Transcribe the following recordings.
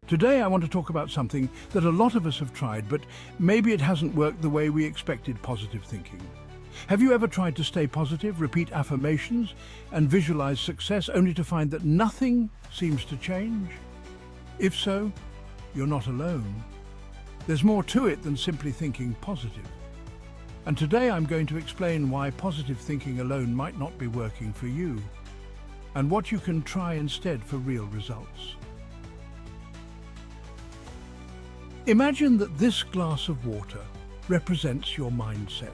Today I want to talk about something that a lot of us have tried, but maybe it hasn't worked the way we expected: positive thinking. Have you ever tried to stay positive, repeat affirmations, and visualize success only to find that nothing seems to change? If so, you're not alone. There's more to it than simply thinking positive. And today I'm going to explain why positive thinking alone might not be working for you, and what you can try instead for real results. Imagine that this glass of water represents your mindset.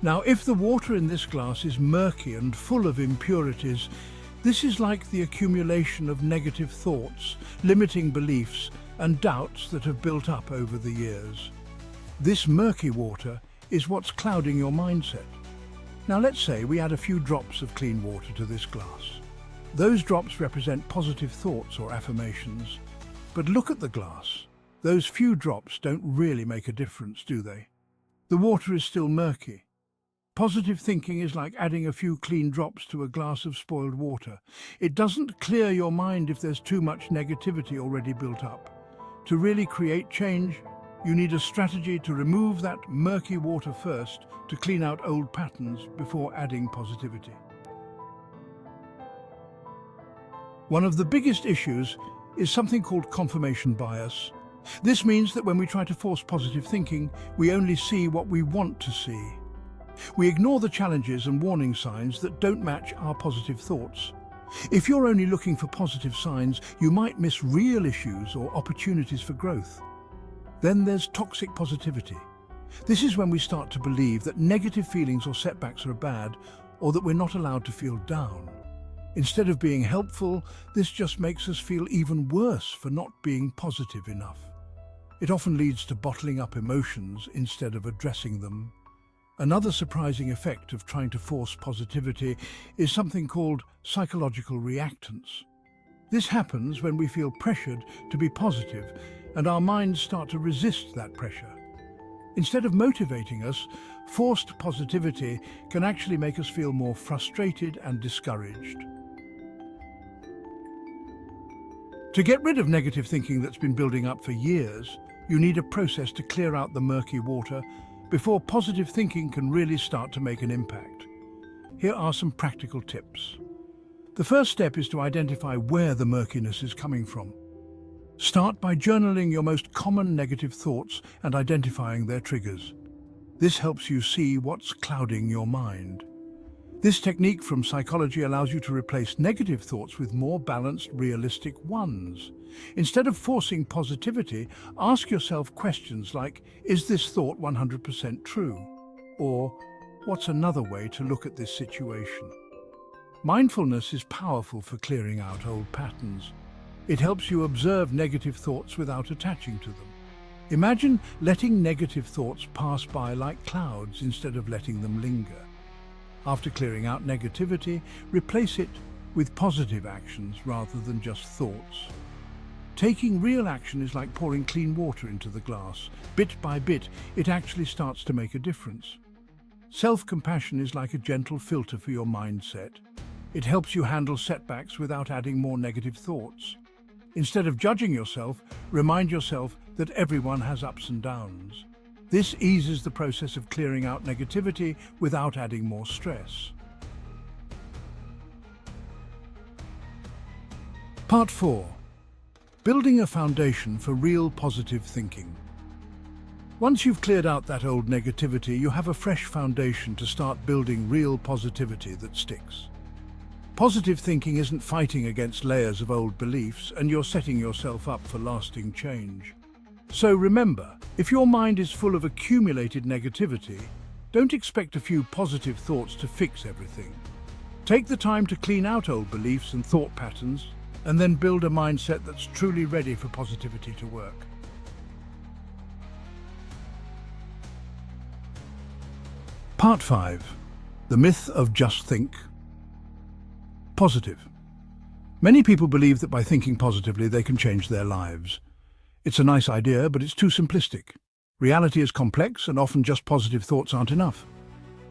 Now, if the water in this glass is murky and full of impurities, this is like the accumulation of negative thoughts, limiting beliefs, and doubts that have built up over the years. This murky water is what's clouding your mindset. Now, let's say we add a few drops of clean water to this glass. Those drops represent positive thoughts or affirmations. But look at the glass. Those few drops don't really make a difference, do they? The water is still murky. Positive thinking is like adding a few clean drops to a glass of spoiled water. It doesn't clear your mind if there's too much negativity already built up. To really create change, you need a strategy to remove that murky water first, to clean out old patterns before adding positivity. One of the biggest issues is something called confirmation bias. This means that when we try to force positive thinking, we only see what we want to see. We ignore the challenges and warning signs that don't match our positive thoughts. If you're only looking for positive signs, you might miss real issues or opportunities for growth. Then there's toxic positivity. This is when we start to believe that negative feelings or setbacks are bad, or that we're not allowed to feel down. Instead of being helpful, this just makes us feel even worse for not being positive enough. It often leads to bottling up emotions instead of addressing them. Another surprising effect of trying to force positivity is something called psychological reactance. This happens when we feel pressured to be positive, and our minds start to resist that pressure. Instead of motivating us, forced positivity can actually make us feel more frustrated and discouraged. To get rid of negative thinking that's been building up for years, you need a process to clear out the murky water before positive thinking can really start to make an impact. Here are some practical tips. The first step is to identify where the murkiness is coming from. Start by journaling your most common negative thoughts and identifying their triggers. This helps you see what's clouding your mind. This technique from psychology allows you to replace negative thoughts with more balanced, realistic ones. Instead of forcing positivity, ask yourself questions like, is this thought 100% true? Or, what's another way to look at this situation? Mindfulness is powerful for clearing out old patterns. It helps you observe negative thoughts without attaching to them. Imagine letting negative thoughts pass by like clouds instead of letting them linger. After clearing out negativity, replace it with positive actions rather than just thoughts. Taking real action is like pouring clean water into the glass. Bit by bit, it actually starts to make a difference. Self-compassion is like a gentle filter for your mindset. It helps you handle setbacks without adding more negative thoughts. Instead of judging yourself, remind yourself that everyone has ups and downs. This eases the process of clearing out negativity without adding more stress. Part 4. Building a foundation for real positive thinking. Once you've cleared out that old negativity, you have a fresh foundation to start building real positivity that sticks. Positive thinking isn't fighting against layers of old beliefs, and you're setting yourself up for lasting change. So remember, if your mind is full of accumulated negativity, don't expect a few positive thoughts to fix everything. Take the time to clean out old beliefs and thought patterns, and then build a mindset that's truly ready for positivity to work. Part 5. The myth of just think. Positive. Many people believe that by thinking positively they can change their lives. It's a nice idea, but it's too simplistic. Reality is complex, and often just positive thoughts aren't enough.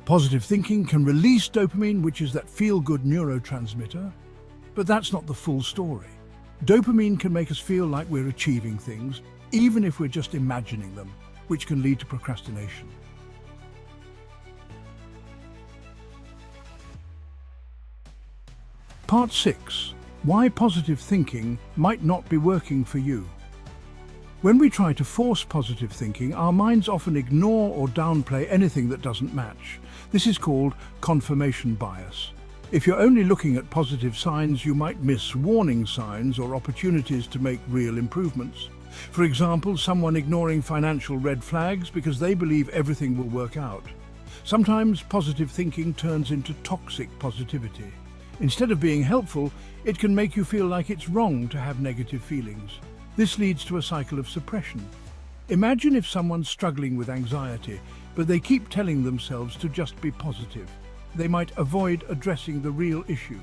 Positive thinking can release dopamine, which is that feel-good neurotransmitter, but that's not the full story. Dopamine can make us feel like we're achieving things, even if we're just imagining them, which can lead to procrastination. Part 6. Why positive thinking might not be working for you. When we try to force positive thinking, our minds often ignore or downplay anything that doesn't match. This is called confirmation bias. If you're only looking at positive signs, you might miss warning signs or opportunities to make real improvements. For example, someone ignoring financial red flags because they believe everything will work out. Sometimes positive thinking turns into toxic positivity. Instead of being helpful, it can make you feel like it's wrong to have negative feelings. This leads to a cycle of suppression. Imagine if someone's struggling with anxiety, but they keep telling themselves to just be positive. They might avoid addressing the real issue.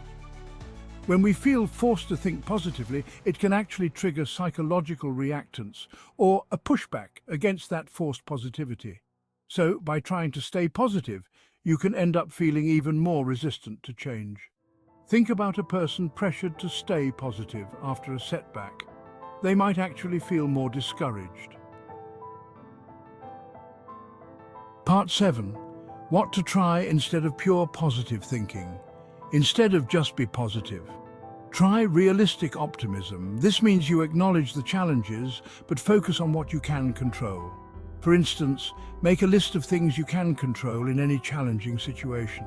When we feel forced to think positively, it can actually trigger psychological reactance or a pushback against that forced positivity. So, by trying to stay positive, you can end up feeling even more resistant to change. Think about a person pressured to stay positive after a setback. They might actually feel more discouraged. Part 7. What to try instead of pure positive thinking. Instead of just be positive, try realistic optimism. This means you acknowledge the challenges, but focus on what you can control. For instance, make a list of things you can control in any challenging situation.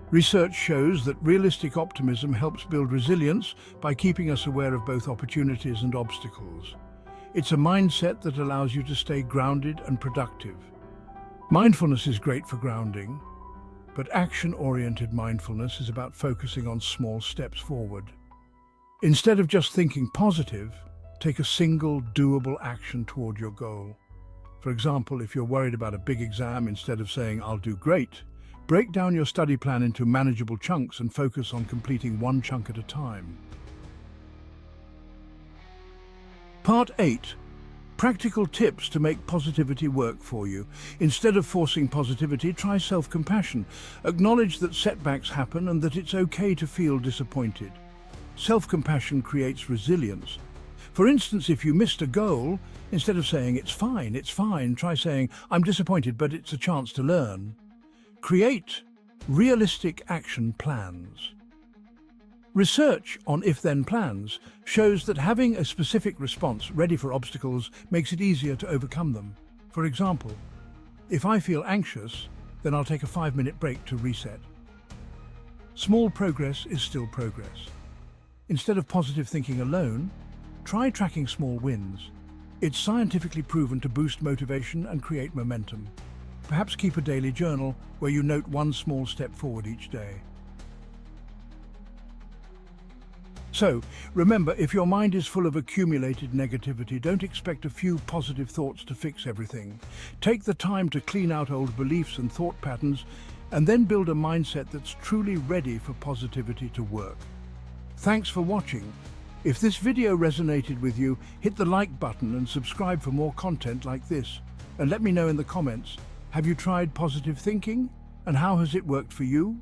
Research shows that realistic optimism helps build resilience by keeping us aware of both opportunities and obstacles. It's a mindset that allows you to stay grounded and productive. Mindfulness is great for grounding, but action-oriented mindfulness is about focusing on small steps forward. Instead of just thinking positive, take a single, doable action toward your goal. For example, if you're worried about a big exam, instead of saying, "I'll do great," break down your study plan into manageable chunks and focus on completing one chunk at a time. Part 8. Practical tips to make positivity work for you. Instead of forcing positivity, try self-compassion. Acknowledge that setbacks happen and that it's okay to feel disappointed. Self-compassion creates resilience. For instance, if you missed a goal, instead of saying, it's fine, try saying, "I'm disappointed, but it's a chance to learn." Create realistic action plans. Research on if-then plans shows that having a specific response ready for obstacles makes it easier to overcome them. For example, if I feel anxious, then I'll take a 5-minute break to reset. Small progress is still progress. Instead of positive thinking alone, try tracking small wins. It's scientifically proven to boost motivation and create momentum. Perhaps keep a daily journal where you note one small step forward each day. So, remember, if your mind is full of accumulated negativity, don't expect a few positive thoughts to fix everything. Take the time to clean out old beliefs and thought patterns, and then build a mindset that's truly ready for positivity to work. Thanks for watching. If this video resonated with you, hit the like button and subscribe for more content like this. And let me know in the comments, have you tried positive thinking? And how has it worked for you?